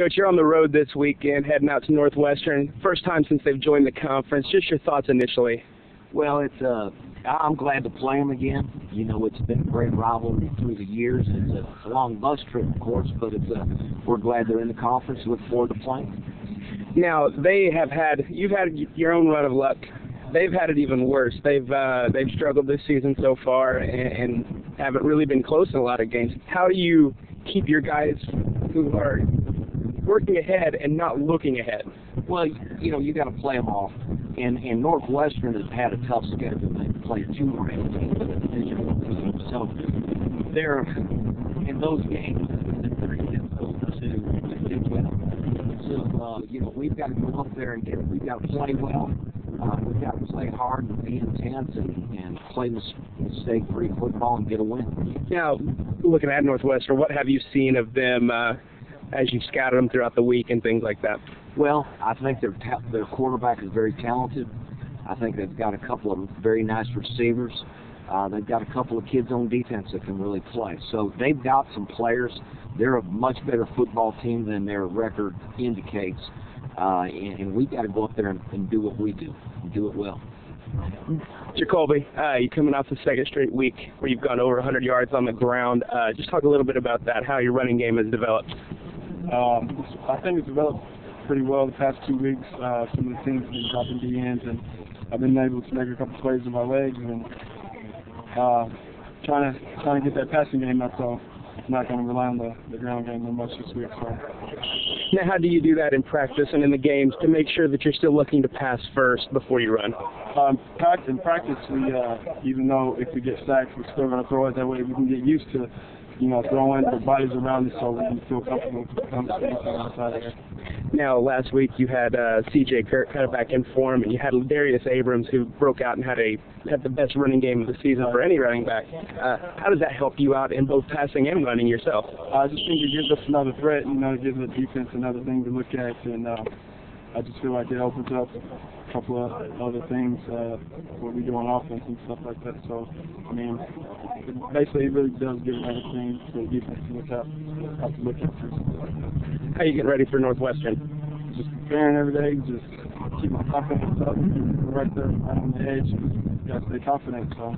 Coach, you're on the road this weekend, heading out to Northwestern. First time since they've joined the conference. Just your thoughts initially. Well, I'm glad to play them again. You know, it's been a great rivalry through the years. It's a long bus trip, of course, but we're glad they're in the conference. Look forward to playing. Now, you've had your own run of luck. They've had it even worse. They've struggled this season so far and haven't really been close in a lot of games. How do you keep your guys who are working ahead and not looking ahead? Well, you know, you got to play them off. And Northwestern has had a tough schedule. They've played 2 ranked teams in the division teams. So they're in those games that they're difficult to do well. So you know, we've got to go up there and we've got to play well. We've got to play hard and be intense and play mistake-free football and get a win. Now, looking at Northwestern, what have you seen of them as you've scouted them throughout the week and things like that? Well, I think their quarterback is very talented. I think they've got a couple of very nice receivers. They've got a couple of kids on defense that can really play. So they've got some players. They're a much better football team than their record indicates. And we've got to go up there and do what we do, and do it well. Jercolby, you're coming off the second straight week where you've gone over 100 yards on the ground. Just talk a little bit about that, how your running game has developed. I think it's developed pretty well the past 2 weeks. Some of the teams have been dropping DNs, and I've been able to make a couple plays with my legs and trying to get that passing game up. So I'm not going to rely on the ground game that much this week. So. Now, how do you do that in practice and in the games to make sure that you're still looking to pass first before you run? In practice, we even though if we get sacked, we're still going to throw it. That way we can get used to, you know, throwing the bodies around us so we can feel comfortable on the space on the side there. Now, last week you had C.J. Kirk kind of back in form, and you had Darius Abrams, who broke out and had the best running game of the season for any running back. How does that help you out in both passing and running yourself? I just think it gives us another threat, you know, it gives the defense another thing to look at, and I just feel like it opens up a couple of other things, what we do on offense and stuff like that. So, I mean, basically it really does give another thing for the defense to look at. How are you getting ready for Northwestern? Just preparing every day, just keep my confidence up, right there on the edge, got to stay confident. So.